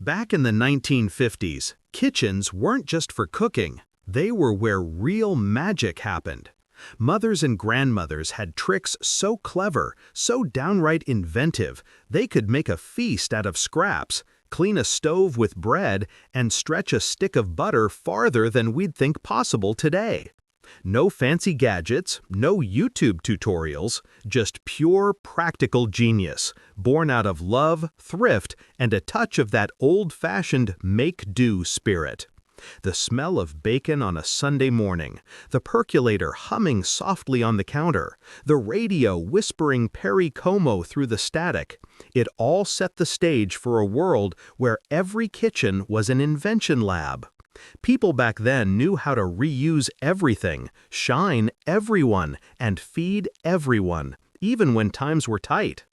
Back in the 1950s, kitchens weren't just for cooking, they were where real magic happened. Mothers and grandmothers had tricks so clever, so downright inventive, they could make a feast out of scraps, clean a stove with bread, and stretch a stick of butter farther than we'd think possible today. No fancy gadgets, no YouTube tutorials, just pure practical genius, born out of love, thrift, and a touch of that old-fashioned make-do spirit. The smell of bacon on a Sunday morning, the percolator humming softly on the counter, the radio whispering Perry Como through the static, it all set the stage for a world where every kitchen was an invention lab. People back then knew how to reuse everything, shine everyone, and feed everyone, even when times were tight.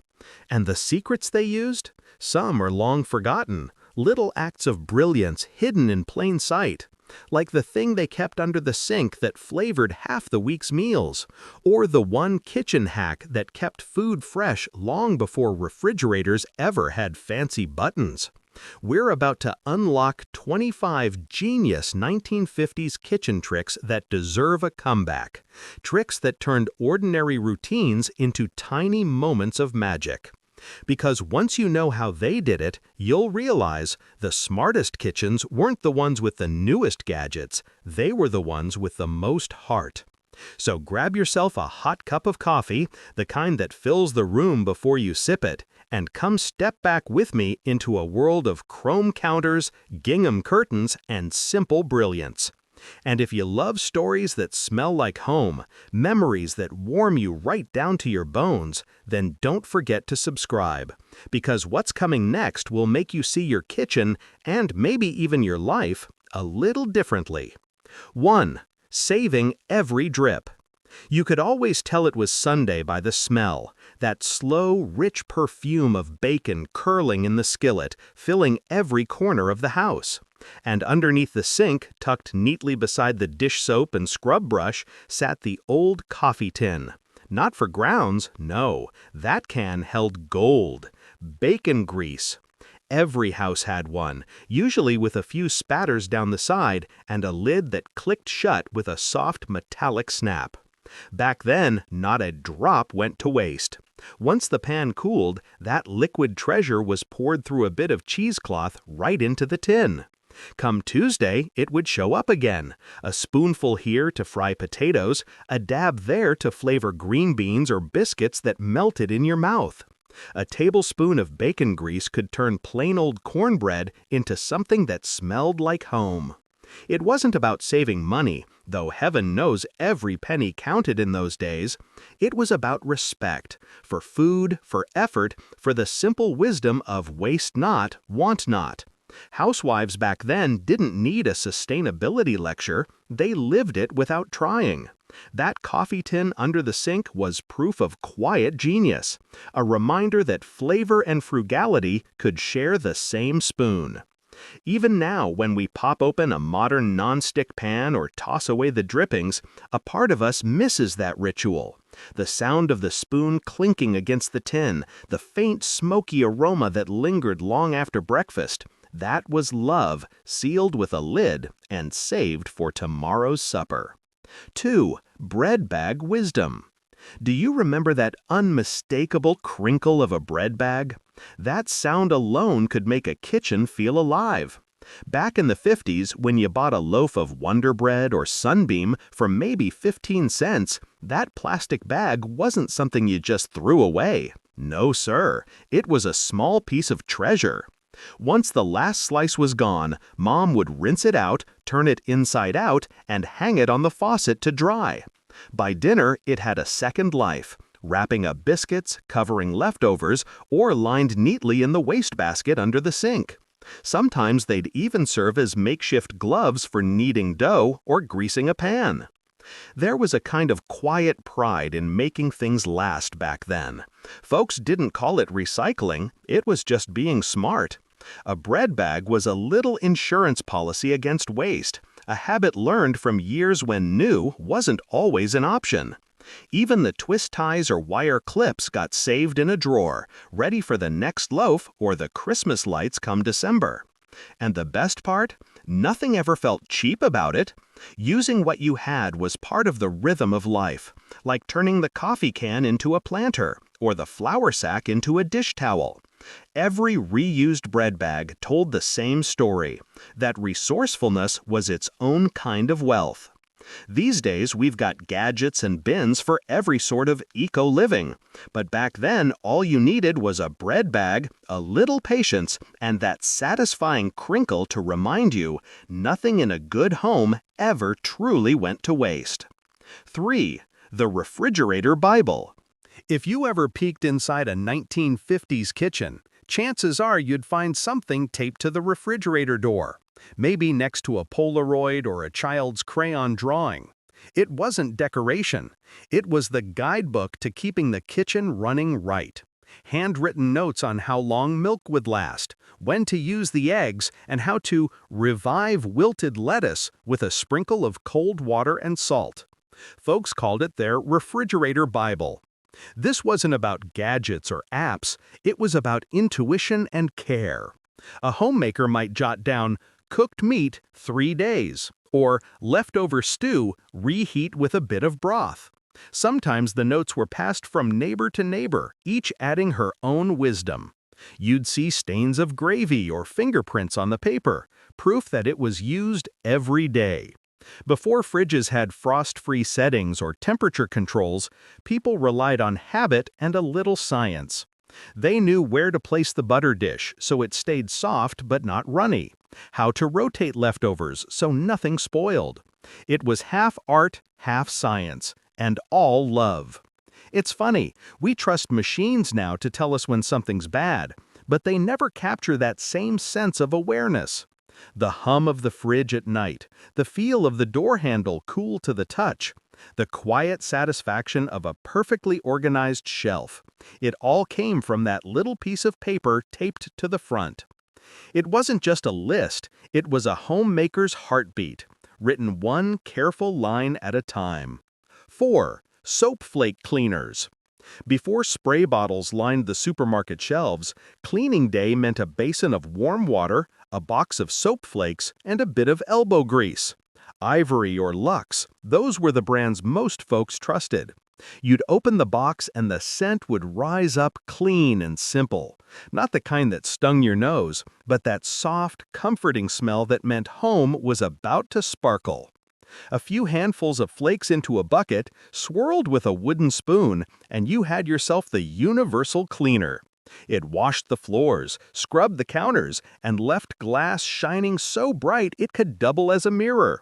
And the secrets they used? Some are long forgotten, little acts of brilliance hidden in plain sight, like the thing they kept under the sink that flavored half the week's meals, or the one kitchen hack that kept food fresh long before refrigerators ever had fancy buttons. We're about to unlock 25 genius 1950s kitchen tricks that deserve a comeback. Tricks that turned ordinary routines into tiny moments of magic. Because once you know how they did it, you'll realize the smartest kitchens weren't the ones with the newest gadgets, they were the ones with the most heart. So grab yourself a hot cup of coffee, the kind that fills the room before you sip it, and come step back with me into a world of chrome counters, gingham curtains, and simple brilliance. And if you love stories that smell like home, memories that warm you right down to your bones, then don't forget to subscribe. Because what's coming next will make you see your kitchen, and maybe even your life, a little differently. 1. Saving every drip. You could always tell it was Sunday by the smell, that slow, rich perfume of bacon curling in the skillet, filling every corner of the house. And underneath the sink, tucked neatly beside the dish soap and scrub brush, sat the old coffee tin. Not for grounds, no, that can held gold. Bacon grease. Every house had one, usually with a few spatters down the side and a lid that clicked shut with a soft metallic snap. Back then, not a drop went to waste. Once the pan cooled, that liquid treasure was poured through a bit of cheesecloth right into the tin. Come Tuesday, it would show up again. A spoonful here to fry potatoes, a dab there to flavor green beans or biscuits that melted in your mouth. A tablespoon of bacon grease could turn plain old cornbread into something that smelled like home. It wasn't about saving money, though heaven knows every penny counted in those days. It was about respect, for food, for effort, for the simple wisdom of waste not, want not. Housewives back then didn't need a sustainability lecture, they lived it without trying. That coffee tin under the sink was proof of quiet genius, a reminder that flavor and frugality could share the same spoon. Even now, when we pop open a modern non-stick pan or toss away the drippings, a part of us misses that ritual. The sound of the spoon clinking against the tin, the faint smoky aroma that lingered long after breakfast, that was love, sealed with a lid and saved for tomorrow's supper. 2. Bread bag wisdom. Do you remember that unmistakable crinkle of a bread bag? That sound alone could make a kitchen feel alive. Back in the 50s, when you bought a loaf of Wonder Bread or Sunbeam for maybe 15 cents, that plastic bag wasn't something you just threw away. No, sir. It was a small piece of treasure. Once the last slice was gone, Mom would rinse it out, turn it inside out, and hang it on the faucet to dry. By dinner, it had a second life, wrapping up biscuits, covering leftovers, or lined neatly in the wastebasket under the sink. Sometimes they'd even serve as makeshift gloves for kneading dough or greasing a pan. There was a kind of quiet pride in making things last back then. Folks didn't call it recycling, it was just being smart. A bread bag was a little insurance policy against waste, a habit learned from years when new wasn't always an option. Even the twist ties or wire clips got saved in a drawer, ready for the next loaf or the Christmas lights come December. And the best part? Nothing ever felt cheap about it. Using what you had was part of the rhythm of life, like turning the coffee can into a planter or the flour sack into a dish towel. Every reused bread bag told the same story, that resourcefulness was its own kind of wealth. These days, we've got gadgets and bins for every sort of eco-living. But back then, all you needed was a bread bag, a little patience, and that satisfying crinkle to remind you nothing in a good home ever truly went to waste. 3. The Refrigerator Bible. If you ever peeked inside a 1950s kitchen, chances are you'd find something taped to the refrigerator door. Maybe next to a Polaroid or a child's crayon drawing. It wasn't decoration. It was the guidebook to keeping the kitchen running right. Handwritten notes on how long milk would last, when to use the eggs, and how to revive wilted lettuce with a sprinkle of cold water and salt. Folks called it their refrigerator Bible. This wasn't about gadgets or apps. It was about intuition and care. A homemaker might jot down, "Cooked meat, 3 days," or "Leftover stew, reheat with a bit of broth." Sometimes the notes were passed from neighbor to neighbor, each adding her own wisdom. You'd see stains of gravy or fingerprints on the paper, proof that it was used every day. Before fridges had frost-free settings or temperature controls, people relied on habit and a little science. They knew where to place the butter dish so it stayed soft but not runny, how to rotate leftovers so nothing spoiled. It was half art, half science, and all love. It's funny, we trust machines now to tell us when something's bad, but they never capture that same sense of awareness. The hum of the fridge at night, the feel of the door handle cool to the touch, the quiet satisfaction of a perfectly organized shelf. It all came from that little piece of paper taped to the front. It wasn't just a list, it was a homemaker's heartbeat, written one careful line at a time. 4. Soap flake cleaners. Before spray bottles lined the supermarket shelves, cleaning day meant a basin of warm water, a box of soap flakes, and a bit of elbow grease. Ivory or Lux, those were the brands most folks trusted. You'd open the box and the scent would rise up clean and simple. Not the kind that stung your nose, but that soft, comforting smell that meant home was about to sparkle. A few handfuls of flakes into a bucket, swirled with a wooden spoon, and you had yourself the universal cleaner. It washed the floors, scrubbed the counters, and left glass shining so bright it could double as a mirror.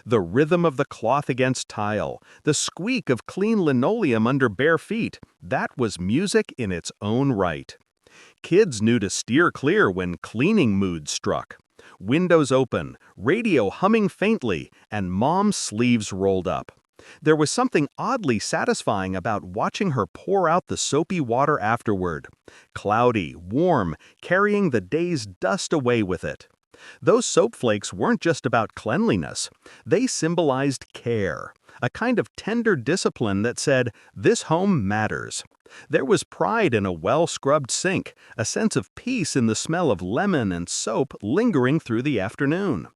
The rhythm of the cloth against tile, the squeak of clean linoleum under bare feet, that was music in its own right. Kids knew to steer clear when cleaning mood struck. Windows open, radio humming faintly, and mom's sleeves rolled up. There was something oddly satisfying about watching her pour out the soapy water afterward. Cloudy, warm, carrying the day's dust away with it. Those soap flakes weren't just about cleanliness. They symbolized care, a kind of tender discipline that said, "This home matters." There was pride in a well-scrubbed sink, a sense of peace in the smell of lemon and soap lingering through the afternoon.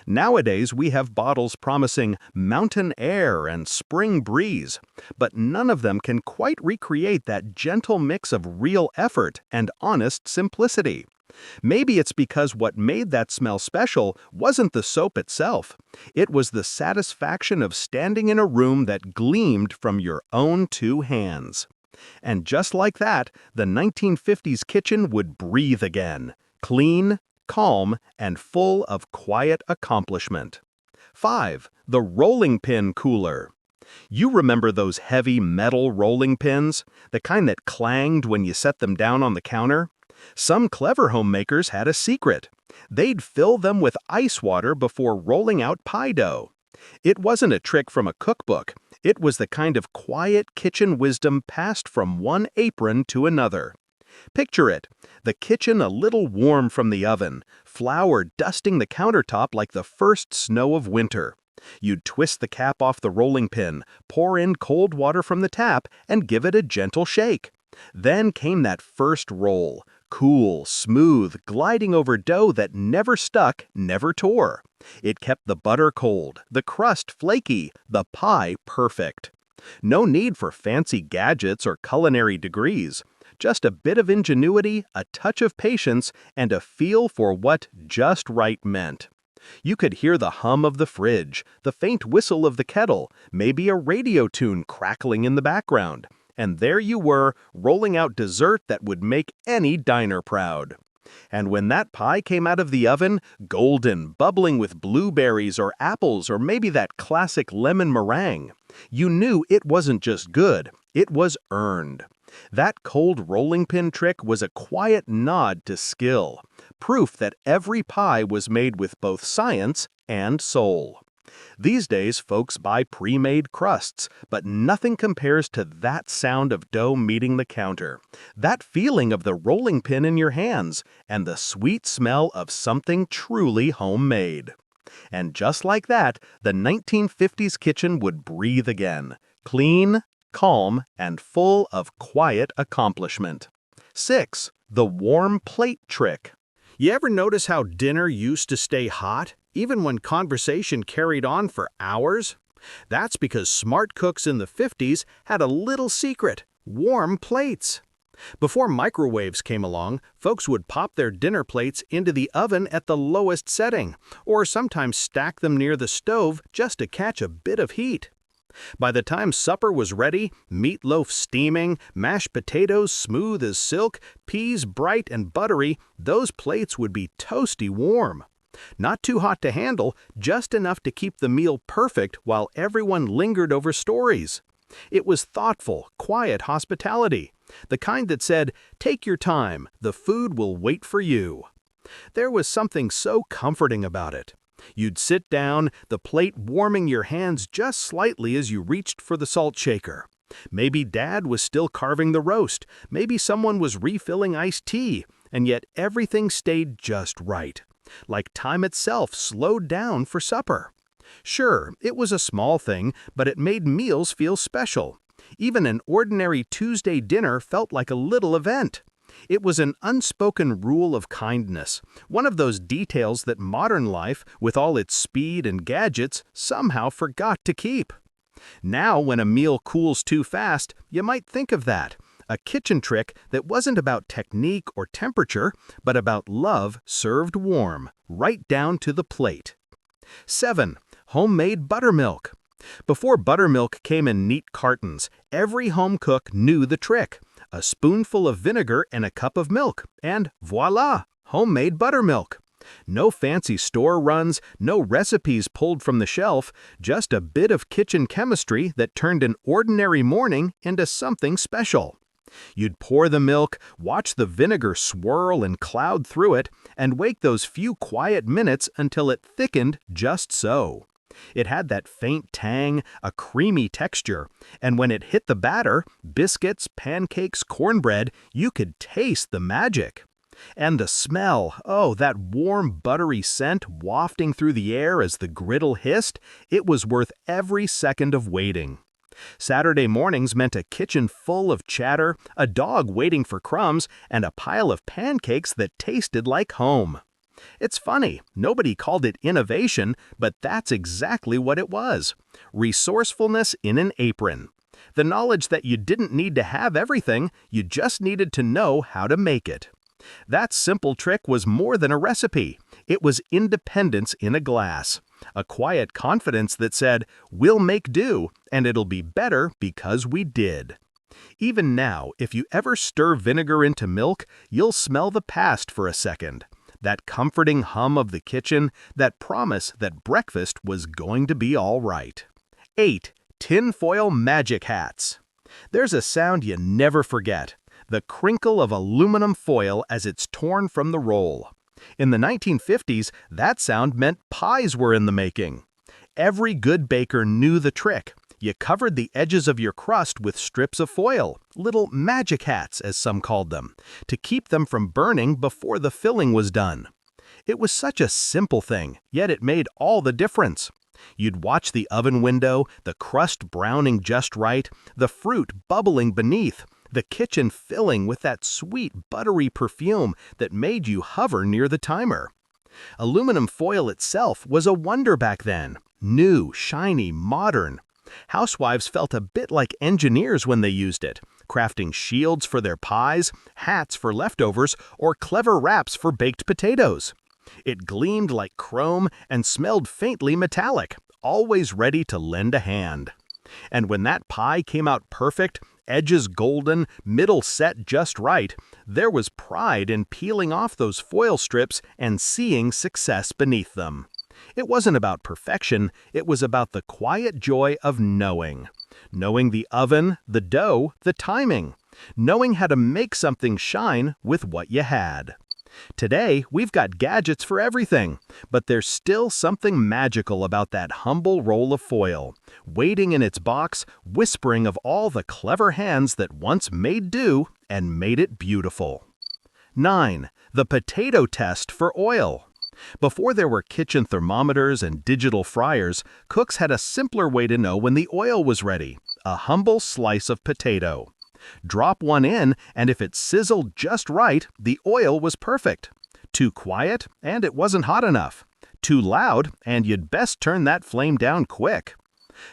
Nowadays, we have bottles promising mountain air and spring breeze, but none of them can quite recreate that gentle mix of real effort and honest simplicity. Maybe it's because what made that smell special wasn't the soap itself. It was the satisfaction of standing in a room that gleamed from your own 2 hands. And just like that, the 1950s kitchen would breathe again, clean, calm, and full of quiet accomplishment. 5. The rolling pin cooler. You remember those heavy metal rolling pins, the kind that clanged when you set them down on the counter? Some clever homemakers had a secret. They'd fill them with ice water before rolling out pie dough. It wasn't a trick from a cookbook. It was the kind of quiet kitchen wisdom passed from one apron to another. Picture it, the kitchen a little warm from the oven, flour dusting the countertop like the first snow of winter. You'd twist the cap off the rolling pin, pour in cold water from the tap, and give it a gentle shake. Then came that first roll, Cool, smooth, gliding over dough that never stuck, never tore. It kept the butter cold, the crust flaky, the pie perfect. No need for fancy gadgets or culinary degrees. Just a bit of ingenuity, a touch of patience, and a feel for what just right meant. You could hear the hum of the fridge, the faint whistle of the kettle, maybe a radio tune crackling in the background. And there you were, rolling out dessert that would make any diner proud. And when that pie came out of the oven, golden, bubbling with blueberries or apples or maybe that classic lemon meringue, you knew it wasn't just good, it was earned. That cold rolling pin trick was a quiet nod to skill, proof that every pie was made with both science and soul. These days, folks buy pre-made crusts, but nothing compares to that sound of dough meeting the counter, that feeling of the rolling pin in your hands, and the sweet smell of something truly homemade. And just like that, the 1950s kitchen would breathe again, clean, calm, and full of quiet accomplishment. 6. The warm plate trick. You ever notice how dinner used to stay hot, even when conversation carried on for hours? That's because smart cooks in the 50s had a little secret: warm plates. Before microwaves came along, folks would pop their dinner plates into the oven at the lowest setting, or sometimes stack them near the stove just to catch a bit of heat. By the time supper was ready, meatloaf steaming, mashed potatoes smooth as silk, peas bright and buttery, those plates would be toasty warm. Not too hot to handle, just enough to keep the meal perfect while everyone lingered over stories. It was thoughtful, quiet hospitality, the kind that said, "Take your time, the food will wait for you." There was something so comforting about it. You'd sit down, the plate warming your hands just slightly as you reached for the salt shaker. Maybe Dad was still carving the roast, maybe someone was refilling iced tea, and yet everything stayed just right. Like time itself slowed down for supper. Sure, it was a small thing, but it made meals feel special. Even an ordinary Tuesday dinner felt like a little event. It was an unspoken rule of kindness, one of those details that modern life, with all its speed and gadgets, somehow forgot to keep. Now, when a meal cools too fast, you might think of that. A kitchen trick that wasn't about technique or temperature, but about love served warm, right down to the plate. 7. Homemade buttermilk. Before buttermilk came in neat cartons, every home cook knew the trick. A spoonful of vinegar and a cup of milk, and voila, homemade buttermilk. No fancy store runs, no recipes pulled from the shelf, just a bit of kitchen chemistry that turned an ordinary morning into something special. You'd pour the milk, watch the vinegar swirl and cloud through it, and wait those few quiet minutes until it thickened just so. It had that faint tang, a creamy texture, and when it hit the batter, biscuits, pancakes, cornbread, you could taste the magic. And the smell, oh, that warm, buttery scent wafting through the air as the griddle hissed, it was worth every second of waiting. Saturday mornings meant a kitchen full of chatter, a dog waiting for crumbs, and a pile of pancakes that tasted like home. It's funny, nobody called it innovation, but that's exactly what it was. Resourcefulness in an apron. The knowledge that you didn't need to have everything, you just needed to know how to make it. That simple trick was more than a recipe. It was independence in a glass. A quiet confidence that said, "We'll make do, and it'll be better because we did." Even now, if you ever stir vinegar into milk, you'll smell the past for a second. That comforting hum of the kitchen, that promise that breakfast was going to be all right. 8. Tinfoil magic hats. There's a sound you never forget. The crinkle of aluminum foil as it's torn from the roll. In the 1950s, that sound meant pies were in the making. Every good baker knew the trick. You covered the edges of your crust with strips of foil, little magic hats, as some called them, to keep them from burning before the filling was done. It was such a simple thing, yet it made all the difference. You'd watch the oven window, the crust browning just right, the fruit bubbling beneath, the kitchen filling with that sweet, buttery perfume that made you hover near the timer. Aluminum foil itself was a wonder back then. New, shiny, modern. Housewives felt a bit like engineers when they used it, crafting shields for their pies, hats for leftovers, or clever wraps for baked potatoes. It gleamed like chrome and smelled faintly metallic, always ready to lend a hand. And when that pie came out perfect, edges golden, middle set just right, there was pride in peeling off those foil strips and seeing success beneath them. It wasn't about perfection, it was about the quiet joy of knowing. Knowing the oven, the dough, the timing. Knowing how to make something shine with what you had. Today, we've got gadgets for everything, but there's still something magical about that humble roll of foil, waiting in its box, whispering of all the clever hands that once made do and made it beautiful. 9. The potato test for oil. Before there were kitchen thermometers and digital fryers, cooks had a simpler way to know when the oil was ready: a humble slice of potato. Drop one in, and if it sizzled just right, the oil was perfect. Too quiet, and it wasn't hot enough. Too loud, and you'd best turn that flame down quick.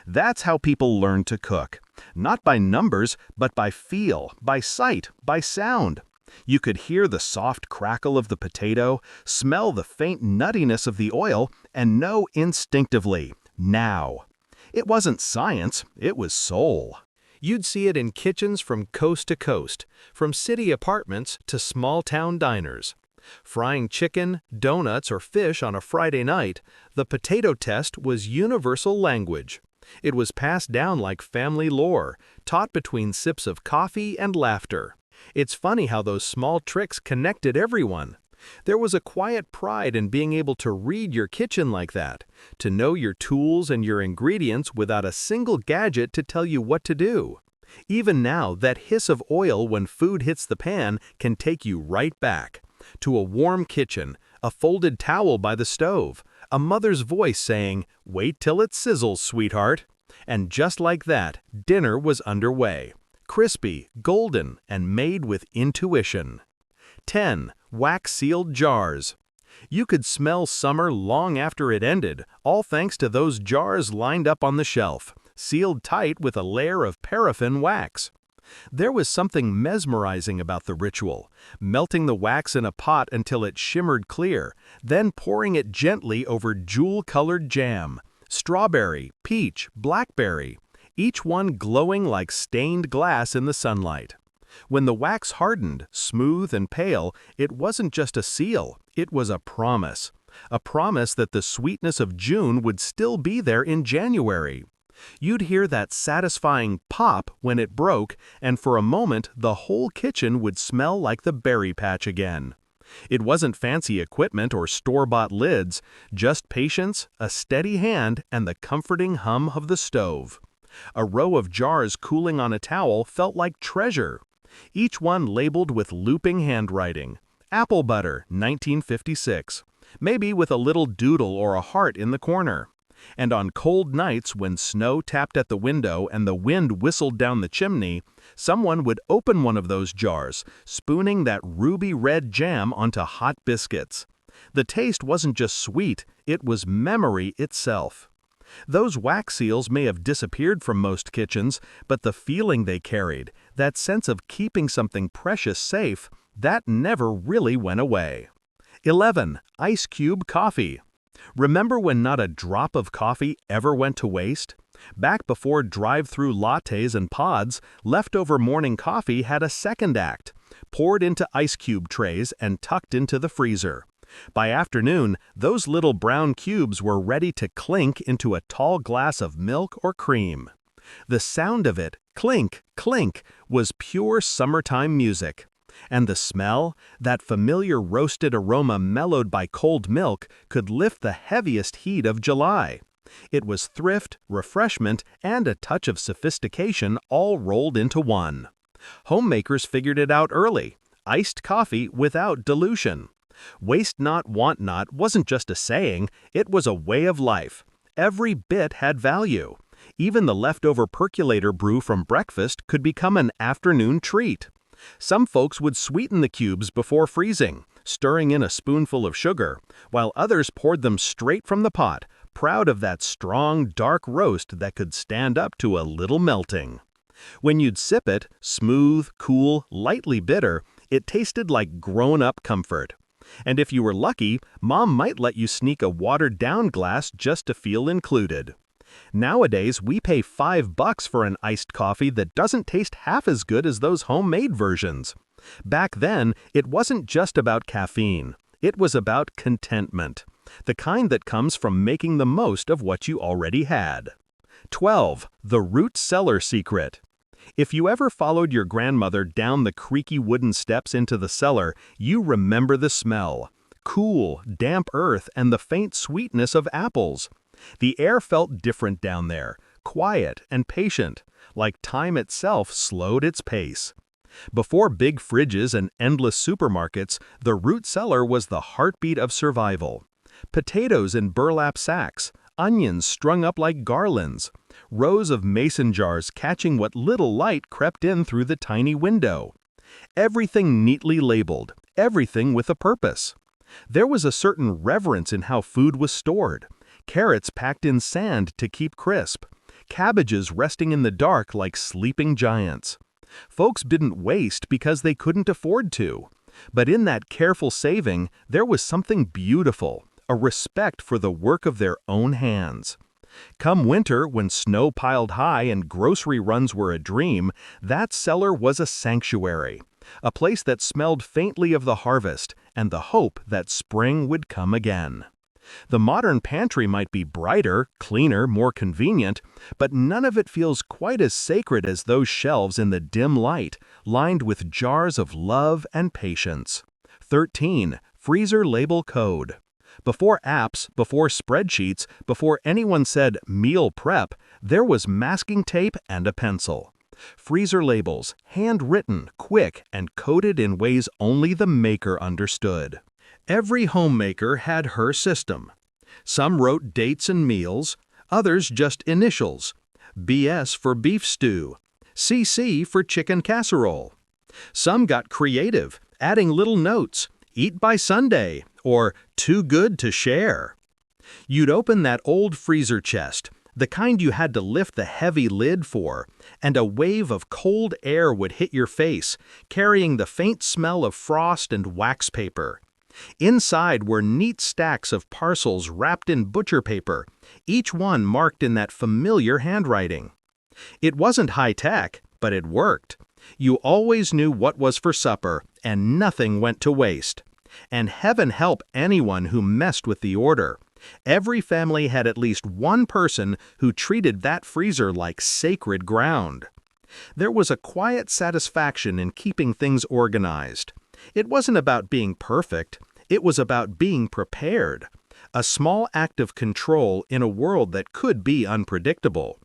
That's how people learn to cook. Not by numbers, but by feel, by sight, by sound. You could hear the soft crackle of the potato, smell the faint nuttiness of the oil, and know instinctively, now. It wasn't science, it was soul. You'd see it in kitchens from coast to coast, from city apartments to small-town diners. Frying chicken, donuts, or fish on a Friday night, the potato test was universal language. It was passed down like family lore, taught between sips of coffee and laughter. It's funny how those small tricks connected everyone. There was a quiet pride in being able to read your kitchen like that, to know your tools and your ingredients without a single gadget to tell you what to do. Even now, that hiss of oil when food hits the pan can take you right back. To a warm kitchen, a folded towel by the stove, a mother's voice saying, "Wait till it sizzles, sweetheart." And just like that, dinner was underway. Crispy, golden, and made with intuition. 10. Wax-sealed jars. You could smell summer long after it ended, all thanks to those jars lined up on the shelf, sealed tight with a layer of paraffin wax. There was something mesmerizing about the ritual, melting the wax in a pot until it shimmered clear, then pouring it gently over jewel-colored jam, strawberry, peach, blackberry, each one glowing like stained glass in the sunlight. When the wax hardened, smooth and pale, it wasn't just a seal, it was a promise. A promise that the sweetness of June would still be there in January. You'd hear that satisfying pop when it broke, and for a moment the whole kitchen would smell like the berry patch again. It wasn't fancy equipment or store-bought lids, just patience, a steady hand, and the comforting hum of the stove. A row of jars cooling on a towel felt like treasure. Each one labeled with looping handwriting. Apple butter, 1956. Maybe with a little doodle or a heart in the corner. And on cold nights when snow tapped at the window and the wind whistled down the chimney, someone would open one of those jars, spooning that ruby red jam onto hot biscuits. The taste wasn't just sweet, it was memory itself. Those wax seals may have disappeared from most kitchens, but the feeling they carried, that sense of keeping something precious safe, that never really went away. 11. Ice cube coffee. Remember when not a drop of coffee ever went to waste? Back before drive-through lattes and pods, leftover morning coffee had a second act, poured into ice cube trays and tucked into the freezer. By afternoon, those little brown cubes were ready to clink into a tall glass of milk or cream. The sound of it, clink, clink, was pure summertime music. And the smell, that familiar roasted aroma mellowed by cold milk, could lift the heaviest heat of July. It was thrift, refreshment, and a touch of sophistication all rolled into one. Homemakers figured it out early: iced coffee without dilution. Waste not, want not wasn't just a saying, it was a way of life. Every bit had value. Even the leftover percolator brew from breakfast could become an afternoon treat. Some folks would sweeten the cubes before freezing, stirring in a spoonful of sugar, while others poured them straight from the pot, proud of that strong, dark roast that could stand up to a little melting. When you'd sip it, smooth, cool, lightly bitter, it tasted like grown-up comfort. And if you were lucky, Mom might let you sneak a watered-down glass just to feel included. Nowadays, we pay $5 for an iced coffee that doesn't taste half as good as those homemade versions. Back then, it wasn't just about caffeine. It was about contentment, the kind that comes from making the most of what you already had. 12. The root cellar secret. If you ever followed your grandmother down the creaky wooden steps into the cellar, you remember the smell. Cool, damp earth and the faint sweetness of apples. The air felt different down there, quiet and patient, like time itself slowed its pace. Before big fridges and endless supermarkets, the root cellar was the heartbeat of survival. Potatoes in burlap sacks, onions strung up like garlands, rows of mason jars catching what little light crept in through the tiny window. Everything neatly labeled, everything with a purpose. There was a certain reverence in how food was stored. Carrots packed in sand to keep crisp. Cabbages resting in the dark like sleeping giants. Folks didn't waste because they couldn't afford to. But in that careful saving, there was something beautiful, a respect for the work of their own hands. Come winter, when snow piled high and grocery runs were a dream, that cellar was a sanctuary, a place that smelled faintly of the harvest and the hope that spring would come again. The modern pantry might be brighter, cleaner, more convenient, but none of it feels quite as sacred as those shelves in the dim light, lined with jars of love and patience. 13. Freezer label code. Before apps, before spreadsheets, before anyone said meal prep, there was masking tape and a pencil. Freezer labels, handwritten, quick, and coded in ways only the maker understood. Every homemaker had her system. Some wrote dates and meals, others just initials. BS for beef stew, CC for chicken casserole. Some got creative, adding little notes, eat by Sunday, or too good to share. You'd open that old freezer chest, the kind you had to lift the heavy lid for, and a wave of cold air would hit your face, carrying the faint smell of frost and wax paper. Inside were neat stacks of parcels wrapped in butcher paper, each one marked in that familiar handwriting. It wasn't high-tech, but it worked. You always knew what was for supper, and nothing went to waste. And heaven help anyone who messed with the order. Every family had at least one person who treated that freezer like sacred ground. There was a quiet satisfaction in keeping things organized. It wasn't about being perfect, it was about being prepared. A small act of control in a world that could be unpredictable.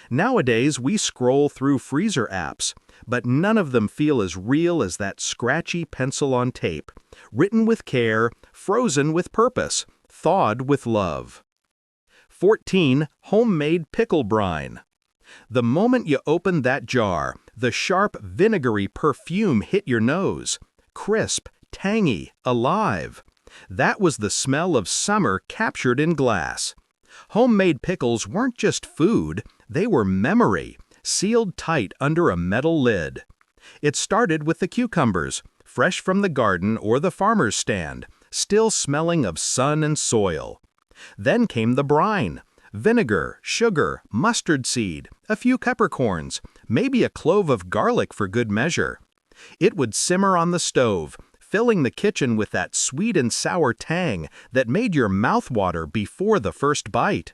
Nowadays, we scroll through freezer apps, but none of them feel as real as that scratchy pencil on tape, written with care, frozen with purpose, thawed with love. 14. Homemade pickle brine. The moment you opened that jar, the sharp, vinegary perfume hit your nose. Crisp, tangy, alive. That was the smell of summer captured in glass. Homemade pickles weren't just food, they were memory, sealed tight under a metal lid. It started with the cucumbers, fresh from the garden or the farmer's stand, still smelling of sun and soil. Then came the brine, vinegar, sugar, mustard seed, a few peppercorns, maybe a clove of garlic for good measure. It would simmer on the stove, filling the kitchen with that sweet and sour tang that made your mouth water before the first bite.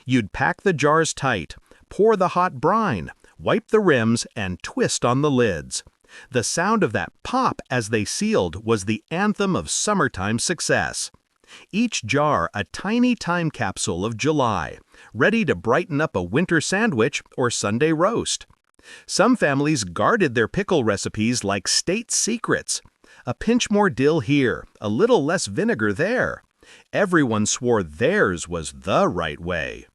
You'd pack the jars tight, pour the hot brine, wipe the rims, and twist on the lids. The sound of that pop as they sealed was the anthem of summertime success. Each jar a tiny time capsule of July, ready to brighten up a winter sandwich or Sunday roast. Some families guarded their pickle recipes like state secrets. A pinch more dill here, a little less vinegar there. Everyone swore theirs was the right way.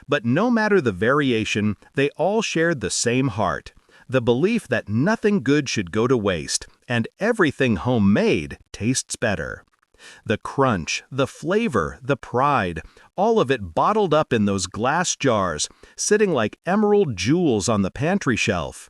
But no matter the variation, they all shared the same heart, the belief that nothing good should go to waste, and everything homemade tastes better. The crunch, the flavor, the pride, all of it bottled up in those glass jars, sitting like emerald jewels on the pantry shelf.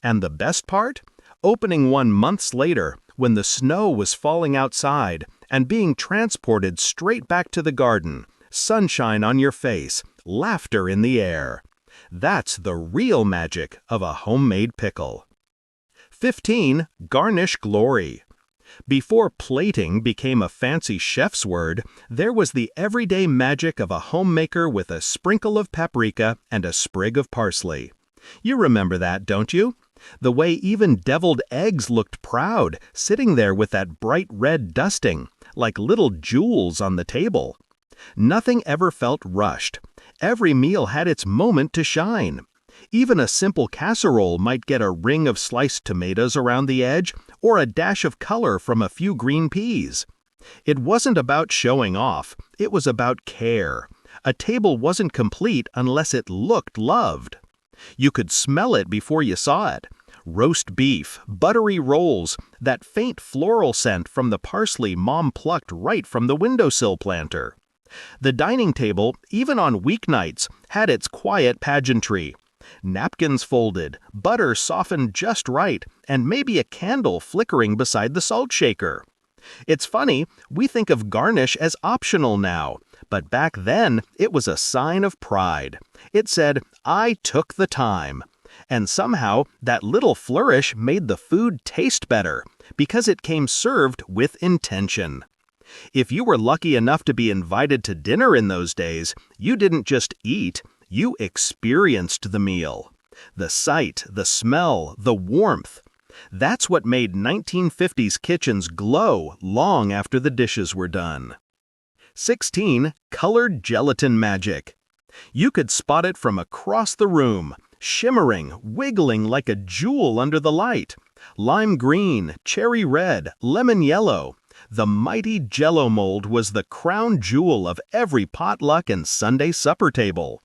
And the best part? Opening one months later, when the snow was falling outside, and being transported straight back to the garden, sunshine on your face, laughter in the air. That's the real magic of a homemade pickle. 15. Garnish glory. Before plating became a fancy chef's word, there was the everyday magic of a homemaker with a sprinkle of paprika and a sprig of parsley. You remember that, don't you? The way even deviled eggs looked proud, sitting there with that bright red dusting, like little jewels on the table. Nothing ever felt rushed. Every meal had its moment to shine. Even a simple casserole might get a ring of sliced tomatoes around the edge or a dash of color from a few green peas. It wasn't about showing off, it was about care. A table wasn't complete unless it looked loved. You could smell it before you saw it. Roast beef, buttery rolls, that faint floral scent from the parsley Mom plucked right from the windowsill planter. The dining table, even on weeknights, had its quiet pageantry. Napkins folded, butter softened just right, and maybe a candle flickering beside the salt shaker. It's funny, we think of garnish as optional now, but back then it was a sign of pride. It said, "I took the time." And somehow that little flourish made the food taste better, because it came served with intention. If you were lucky enough to be invited to dinner in those days, you didn't just eat, you experienced the meal. The sight, the smell, the warmth. That's what made 1950s kitchens glow long after the dishes were done. 16. Colored gelatin magic. You could spot it from across the room, shimmering, wiggling like a jewel under the light. Lime green, cherry red, lemon yellow. The mighty Jell-O mold was the crown jewel of every potluck and Sunday supper table.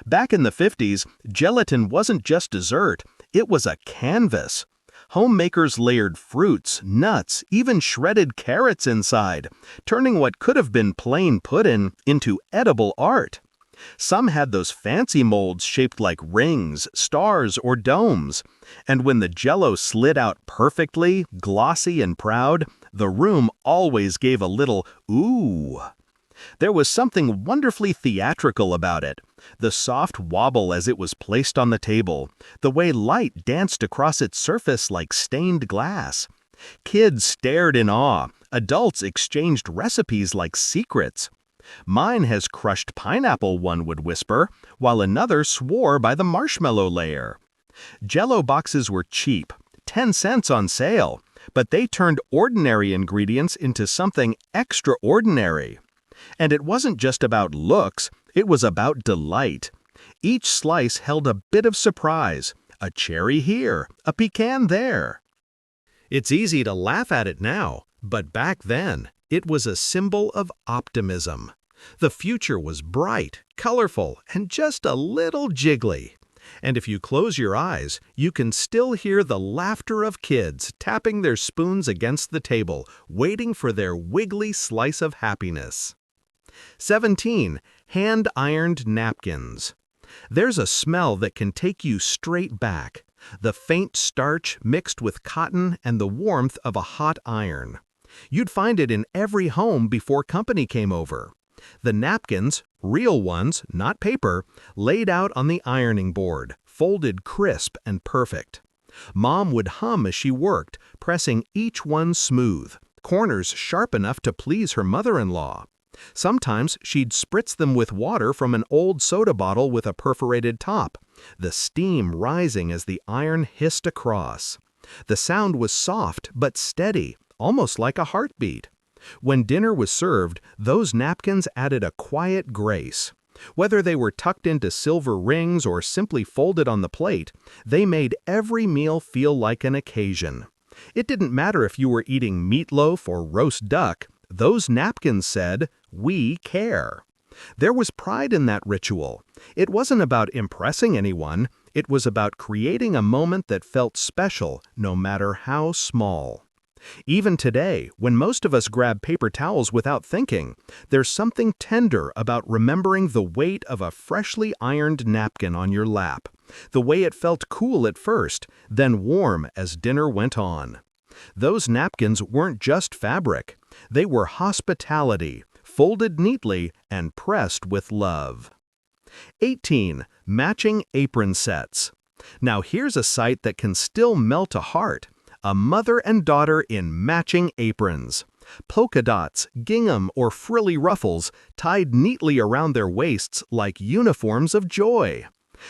Back in the 50s, gelatin wasn't just dessert, it was a canvas. Homemakers layered fruits, nuts, even shredded carrots inside, turning what could have been plain pudding into edible art. Some had those fancy molds shaped like rings, stars, or domes. And when the Jell-O slid out perfectly, glossy and proud, the room always gave a little ooh. There was something wonderfully theatrical about it. The soft wobble as it was placed on the table, the way light danced across its surface like stained glass. Kids stared in awe, adults exchanged recipes like secrets. "Mine has crushed pineapple," one would whisper, while another swore by the marshmallow layer. Jell-O boxes were cheap, 10 cents on sale, but they turned ordinary ingredients into something extraordinary. And it wasn't just about looks, it was about delight. Each slice held a bit of surprise, a cherry here, a pecan there. It's easy to laugh at it now, but back then, it was a symbol of optimism. The future was bright, colorful, and just a little jiggly. And if you close your eyes, you can still hear the laughter of kids tapping their spoons against the table, waiting for their wiggly slice of happiness. 17. Hand-ironed napkins. There's a smell that can take you straight back. The faint starch mixed with cotton and the warmth of a hot iron. You'd find it in every home before company came over. The napkins, real ones, not paper, laid out on the ironing board, folded crisp and perfect. Mom would hum as she worked, pressing each one smooth, corners sharp enough to please her mother-in-law. Sometimes she'd spritz them with water from an old soda bottle with a perforated top, the steam rising as the iron hissed across. The sound was soft but steady, almost like a heartbeat. When dinner was served, those napkins added a quiet grace. Whether they were tucked into silver rings or simply folded on the plate, they made every meal feel like an occasion. It didn't matter if you were eating meatloaf or roast duck, those napkins said, "We care." There was pride in that ritual. It wasn't about impressing anyone, it was about creating a moment that felt special, no matter how small. Even today, when most of us grab paper towels without thinking, there's something tender about remembering the weight of a freshly ironed napkin on your lap, the way it felt cool at first, then warm as dinner went on. Those napkins weren't just fabric. They were hospitality, folded neatly and pressed with love. 18. Matching apron sets. Now here's a sight that can still melt a heart. A mother and daughter in matching aprons. Polka dots, gingham, or frilly ruffles tied neatly around their waists like uniforms of joy.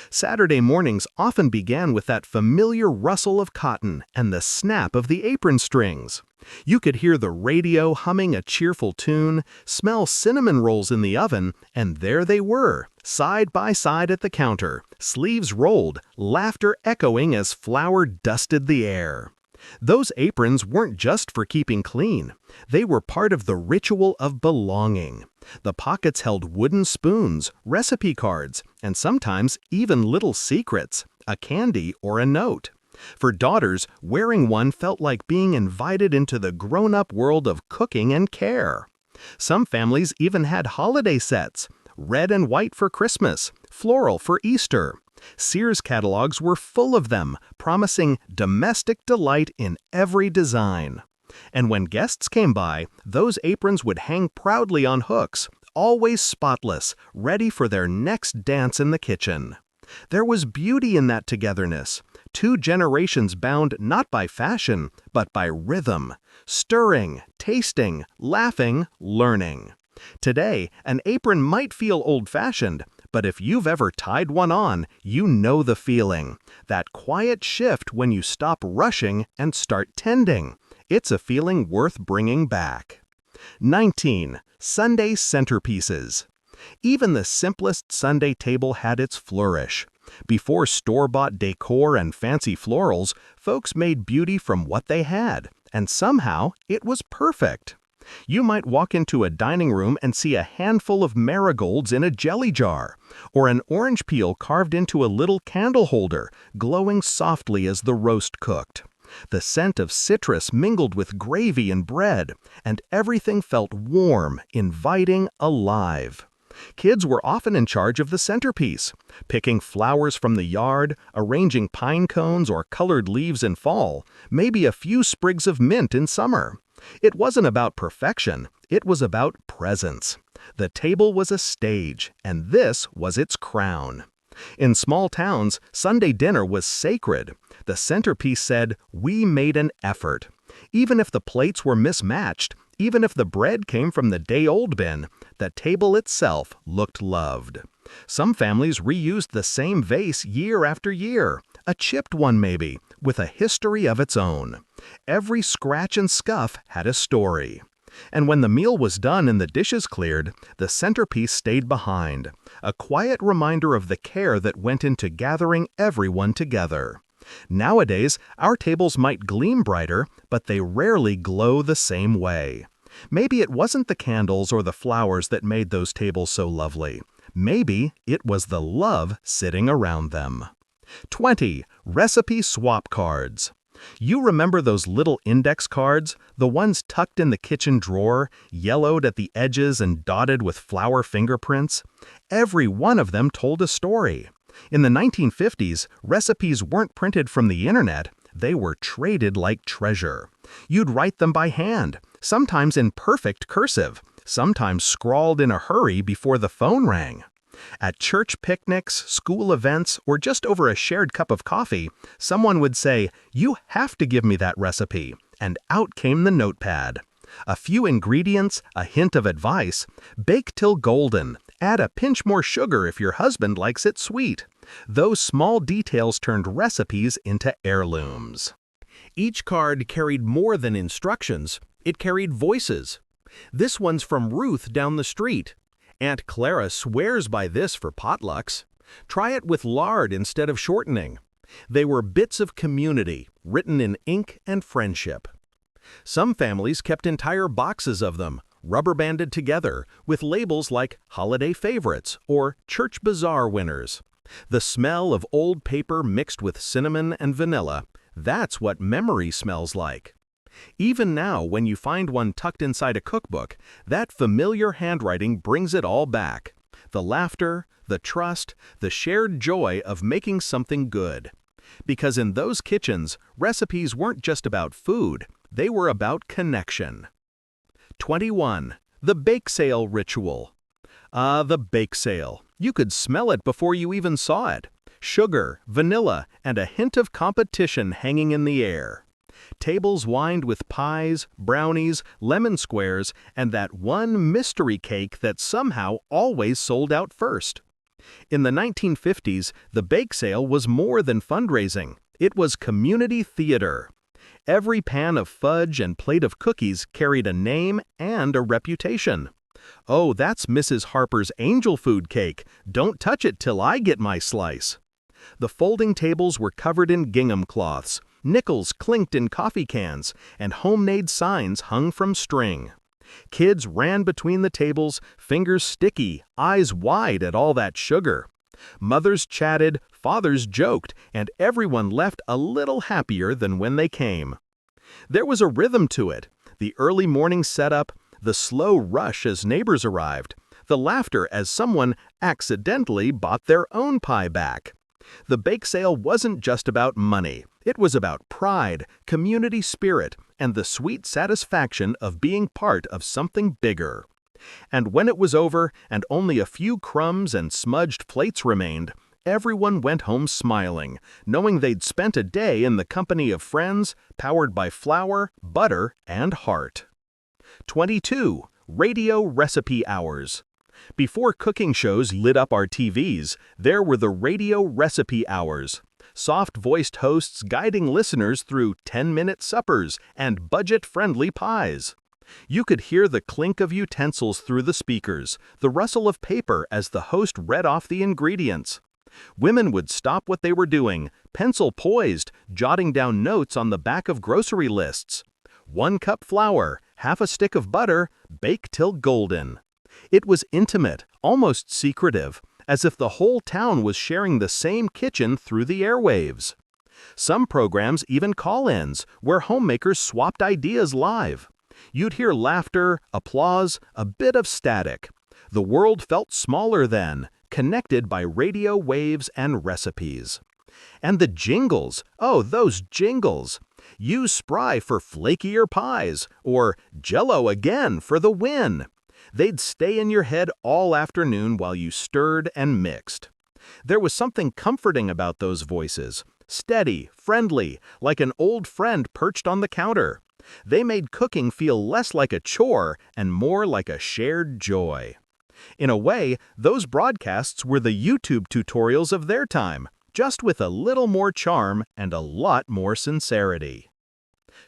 Saturday mornings often began with that familiar rustle of cotton and the snap of the apron strings. You could hear the radio humming a cheerful tune, smell cinnamon rolls in the oven, and there they were, side by side at the counter, sleeves rolled, laughter echoing as flour dusted the air. Those aprons weren't just for keeping clean. They were part of the ritual of belonging. The pockets held wooden spoons, recipe cards, and sometimes even little secrets, a candy or a note. For daughters, wearing one felt like being invited into the grown-up world of cooking and care. Some families even had holiday sets, red and white for Christmas, floral for Easter. Sears catalogs were full of them, promising domestic delight in every design. And when guests came by, those aprons would hang proudly on hooks, always spotless, ready for their next dance in the kitchen. There was beauty in that togetherness, 2 generations bound not by fashion, but by rhythm, stirring, tasting, laughing, learning. Today, an apron might feel old-fashioned, but if you've ever tied one on, you know the feeling. That quiet shift when you stop rushing and start tending. It's a feeling worth bringing back. 19. Sunday centerpieces. Even the simplest Sunday table had its flourish. Before store-bought decor and fancy florals, folks made beauty from what they had, and somehow it was perfect. You might walk into a dining room and see a handful of marigolds in a jelly jar, or an orange peel carved into a little candle holder, glowing softly as the roast cooked. The scent of citrus mingled with gravy and bread, and everything felt warm, inviting, alive. Kids were often in charge of the centerpiece, picking flowers from the yard, arranging pine cones or colored leaves in fall, maybe a few sprigs of mint in summer. It wasn't about perfection, it was about presence. The table was a stage, and this was its crown. In small towns, Sunday dinner was sacred. The centerpiece said, "We made an effort." Even if the plates were mismatched, even if the bread came from the day-old bin, the table itself looked loved. Some families reused the same vase year after year, a chipped one maybe, with a history of its own. Every scratch and scuff had a story. And when the meal was done and the dishes cleared, the centerpiece stayed behind, a quiet reminder of the care that went into gathering everyone together. Nowadays, our tables might gleam brighter, but they rarely glow the same way. Maybe it wasn't the candles or the flowers that made those tables so lovely. Maybe it was the love sitting around them. 20. Recipe swap cards. You remember those little index cards, the ones tucked in the kitchen drawer, yellowed at the edges and dotted with flour fingerprints? Every one of them told a story. In the 1950s, recipes weren't printed from the internet, they were traded like treasure. You'd write them by hand, sometimes in perfect cursive, sometimes scrawled in a hurry before the phone rang. At church picnics, school events, or just over a shared cup of coffee, someone would say, "You have to give me that recipe," and out came the notepad. A few ingredients, a hint of advice, bake till golden, add a pinch more sugar if your husband likes it sweet. Those small details turned recipes into heirlooms. Each card carried more than instructions, it carried voices. This one's from Ruth down the street. Aunt Clara swears by this for potlucks. Try it with lard instead of shortening. They were bits of community, written in ink and friendship. Some families kept entire boxes of them, rubber-banded together with labels like Holiday Favorites or Church Bazaar Winners. The smell of old paper mixed with cinnamon and vanilla, that's what memory smells like. Even now, when you find one tucked inside a cookbook, that familiar handwriting brings it all back. The laughter, the trust, the shared joy of making something good. Because in those kitchens, recipes weren't just about food, they were about connection. 21. The bake sale ritual. The bake sale. You could smell it before you even saw it. Sugar, vanilla, and a hint of competition hanging in the air. Tables lined with pies, brownies, lemon squares, and that one mystery cake that somehow always sold out first. In the 1950s, the bake sale was more than fundraising. It was community theater. Every pan of fudge and plate of cookies carried a name and a reputation. "Oh, that's Mrs. Harper's angel food cake. Don't touch it till I get my slice." The folding tables were covered in gingham cloths, nickels clinked in coffee cans, and homemade signs hung from string. Kids ran between the tables, fingers sticky, eyes wide at all that sugar. Mothers chatted, fathers joked, and everyone left a little happier than when they came. There was a rhythm to it. The early morning setup, the slow rush as neighbors arrived, the laughter as someone accidentally bought their own pie back. The bake sale wasn't just about money. It was about pride, community spirit, and the sweet satisfaction of being part of something bigger. And when it was over and only a few crumbs and smudged plates remained, everyone went home smiling, knowing they'd spent a day in the company of friends, powered by flour, butter, and heart. 22. Radio Recipe Hours. Before cooking shows lit up our TVs, there were the radio recipe hours. Soft-voiced hosts guiding listeners through 10-minute suppers and budget-friendly pies. You could hear the clink of utensils through the speakers, the rustle of paper as the host read off the ingredients. Women would stop what they were doing, pencil poised, jotting down notes on the back of grocery lists. 1 cup flour, half a stick of butter, bake till golden. It was intimate, almost secretive, as if the whole town was sharing the same kitchen through the airwaves. Some programs even call-ins, where homemakers swapped ideas live. You'd hear laughter, applause, a bit of static. The world felt smaller then, connected by radio waves and recipes. And the jingles, oh, those jingles! Use Spry for flakier pies, or Jell-O again for the win. They'd stay in your head all afternoon while you stirred and mixed. There was something comforting about those voices, steady, friendly, like an old friend perched on the counter. They made cooking feel less like a chore and more like a shared joy. In a way, those broadcasts were the YouTube tutorials of their time, just with a little more charm and a lot more sincerity.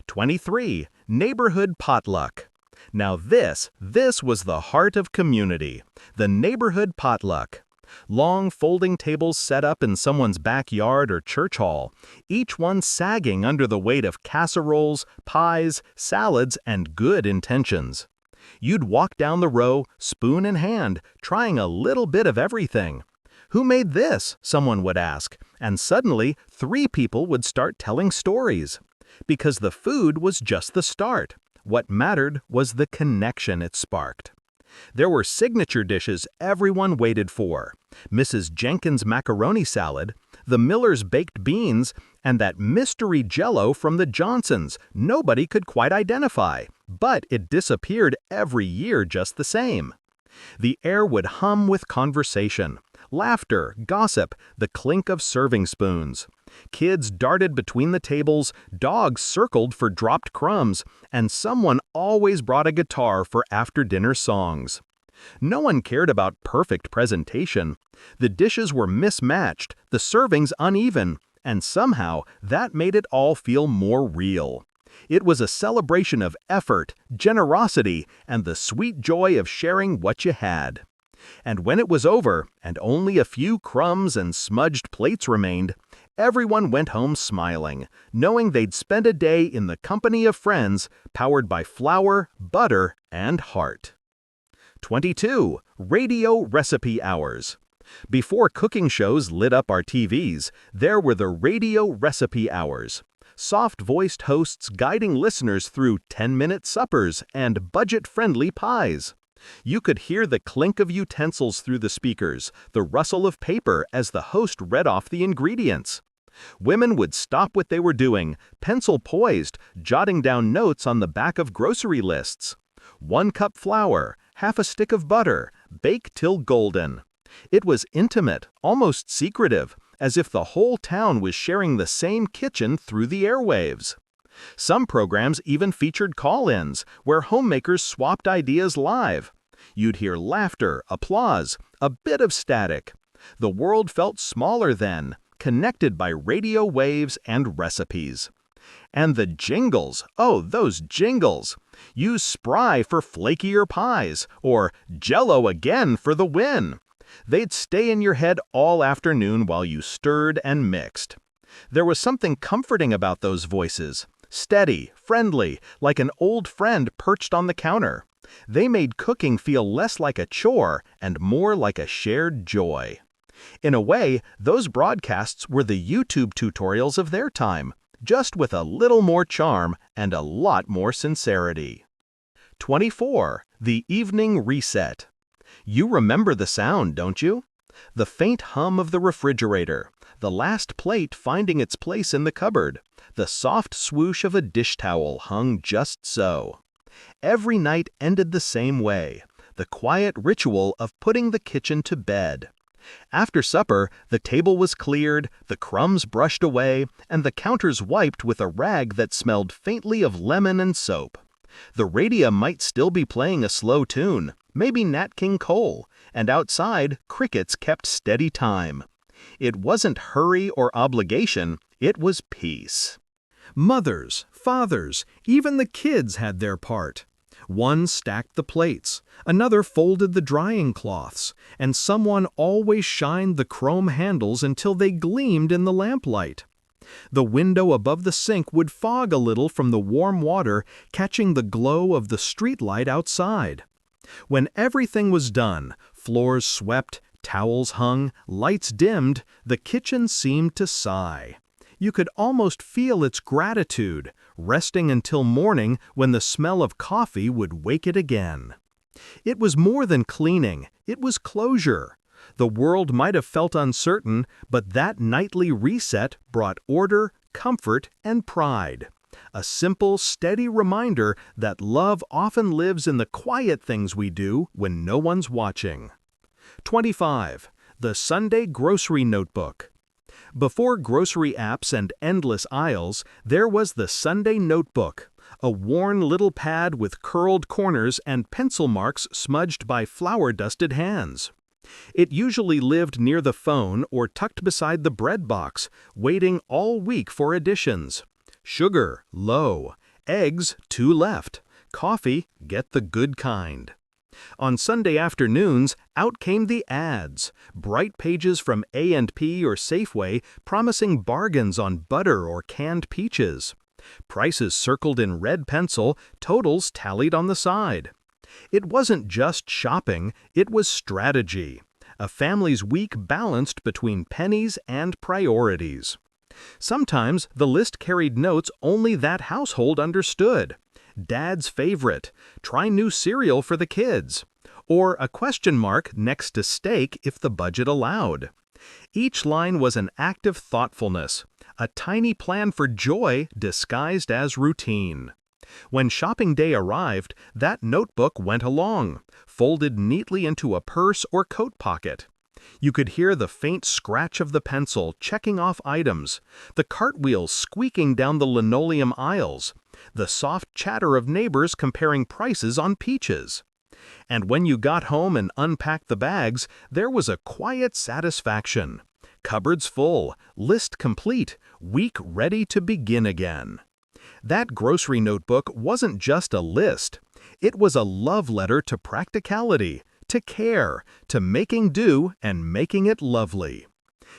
23. Neighborhood potluck. Now this was the heart of community, the neighborhood potluck. Long folding tables set up in someone's backyard or church hall, each one sagging under the weight of casseroles, pies, salads, and good intentions. You'd walk down the row, spoon in hand, trying a little bit of everything. "Who made this?" someone would ask, and suddenly 3 people would start telling stories. Because the food was just the start. What mattered was the connection it sparked. There were signature dishes everyone waited for. Mrs. Jenkins' macaroni salad, the Miller's baked beans, and that mystery Jell-O from the Johnsons nobody could quite identify, but it disappeared every year just the same. The air would hum with conversation, laughter, gossip, the clink of serving spoons. Kids darted between the tables, dogs circled for dropped crumbs, and someone always brought a guitar for after-dinner songs. No one cared about perfect presentation. The dishes were mismatched, the servings uneven, and somehow that made it all feel more real. It was a celebration of effort, generosity, and the sweet joy of sharing what you had. And when it was over, and only a few crumbs and smudged plates remained, everyone went home smiling, knowing they'd spent a day in the company of friends powered by flour, butter, and heart. 22. Radio Recipe Hours. Before cooking shows lit up our TVs, there were the radio recipe hours. Soft-voiced hosts guiding listeners through 10-minute suppers and budget-friendly pies. You could hear the clink of utensils through the speakers, the rustle of paper as the host read off the ingredients. Women would stop what they were doing, pencil poised, jotting down notes on the back of grocery lists. 1 cup flour, half a stick of butter, bake till golden. It was intimate, almost secretive, as if the whole town was sharing the same kitchen through the airwaves. Some programs even featured call-ins, where homemakers swapped ideas live. You'd hear laughter, applause, a bit of static. The world felt smaller then, connected by radio waves and recipes. And the jingles, oh, those jingles! Use Spry for flakier pies, or Jell-O again for the win. They'd stay in your head all afternoon while you stirred and mixed. There was something comforting about those voices. Steady, friendly, like an old friend perched on the counter. They made cooking feel less like a chore and more like a shared joy. In a way, those broadcasts were the YouTube tutorials of their time, just with a little more charm and a lot more sincerity. 24. The Evening Reset. You remember the sound, don't you? The faint hum of the refrigerator, the last plate finding its place in the cupboard, the soft swoosh of a dish towel hung just so. Every night ended the same way, the quiet ritual of putting the kitchen to bed. After supper, the table was cleared, the crumbs brushed away, and the counters wiped with a rag that smelled faintly of lemon and soap. The radio might still be playing a slow tune, maybe Nat King Cole, and outside, crickets kept steady time. It wasn't hurry or obligation, it was peace. Mothers, fathers, even the kids had their part. One stacked the plates, another folded the drying cloths, and someone always shined the chrome handles until they gleamed in the lamplight. The window above the sink would fog a little from the warm water, catching the glow of the streetlight outside. When everything was done, floors swept, towels hung, lights dimmed, the kitchen seemed to sigh. You could almost feel its gratitude, resting until morning when the smell of coffee would wake it again. It was more than cleaning, it was closure. The world might have felt uncertain, but that nightly reset brought order, comfort, and pride. A simple, steady reminder that love often lives in the quiet things we do when no one's watching. 25. The Sunday Grocery Notebook. Before grocery apps and endless aisles, there was the Sunday Notebook, a worn little pad with curled corners and pencil marks smudged by flour-dusted hands. It usually lived near the phone or tucked beside the bread box, waiting all week for additions. Sugar, low. Eggs, 2 left. Coffee, get the good kind. On Sunday afternoons, out came the ads, bright pages from A&P or Safeway promising bargains on butter or canned peaches. Prices circled in red pencil, totals tallied on the side. It wasn't just shopping, it was strategy. A family's week balanced between pennies and priorities. Sometimes the list carried notes only that household understood. Dad's favorite, try new cereal for the kids. Or a question mark next to steak if the budget allowed. Each line was an act of thoughtfulness, a tiny plan for joy disguised as routine. When shopping day arrived, that notebook went along, folded neatly into a purse or coat pocket. You could hear the faint scratch of the pencil checking off items, the cartwheels squeaking down the linoleum aisles, the soft chatter of neighbors comparing prices on peaches. And when you got home and unpacked the bags, there was a quiet satisfaction. Cupboards full, list complete, week ready to begin again. That grocery notebook wasn't just a list. It was a love letter to practicality, to care, to making do and making it lovely.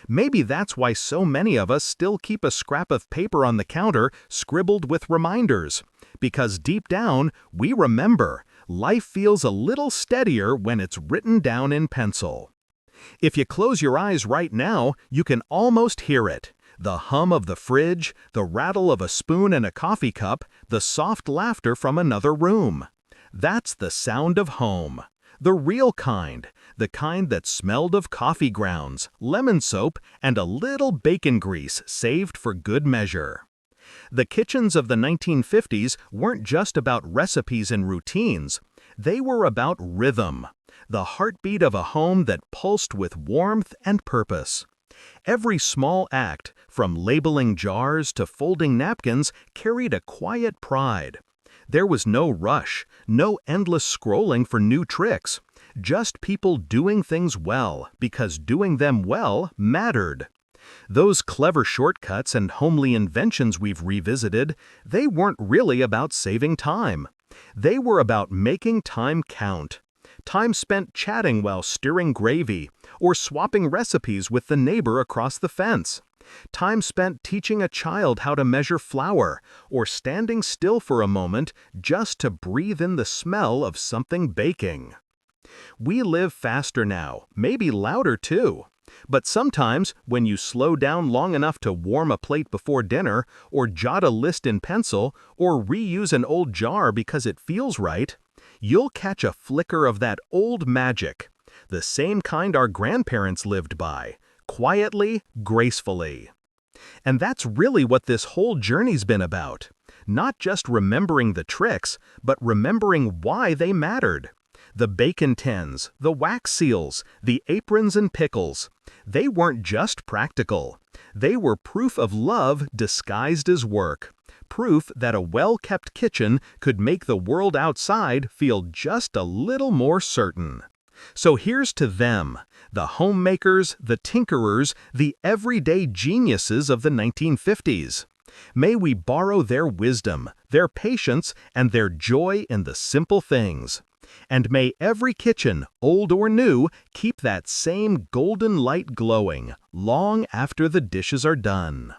Maybe that's why so many of us still keep a scrap of paper on the counter scribbled with reminders. Because deep down, we remember, life feels a little steadier when it's written down in pencil. If you close your eyes right now, you can almost hear it. The hum of the fridge, the rattle of a spoon and a coffee cup, the soft laughter from another room. That's the sound of home. The real kind, the kind that smelled of coffee grounds, lemon soap, and a little bacon grease saved for good measure. The kitchens of the 1950s weren't just about recipes and routines. They were about rhythm, the heartbeat of a home that pulsed with warmth and purpose. Every small act, from labeling jars to folding napkins, carried a quiet pride. There was no rush, no endless scrolling for new tricks, just people doing things well because doing them well mattered. Those clever shortcuts and homely inventions we've revisited, they weren't really about saving time. They were about making time count. Time spent chatting while stirring gravy, or swapping recipes with the neighbor across the fence. Time spent teaching a child how to measure flour, or standing still for a moment just to breathe in the smell of something baking. We live faster now, maybe louder too. But sometimes, when you slow down long enough to warm a plate before dinner, or jot a list in pencil, or reuse an old jar because it feels right, you'll catch a flicker of that old magic, the same kind our grandparents lived by, quietly, gracefully. And that's really what this whole journey's been about. Not just remembering the tricks, but remembering why they mattered. The bacon tins, the wax seals, the aprons and pickles. They weren't just practical. They were proof of love disguised as work. Proof that a well-kept kitchen could make the world outside feel just a little more certain. So here's to them, the homemakers, the tinkerers, the everyday geniuses of the 1950s. May we borrow their wisdom, their patience, and their joy in the simple things. And may every kitchen, old or new, keep that same golden light glowing long after the dishes are done.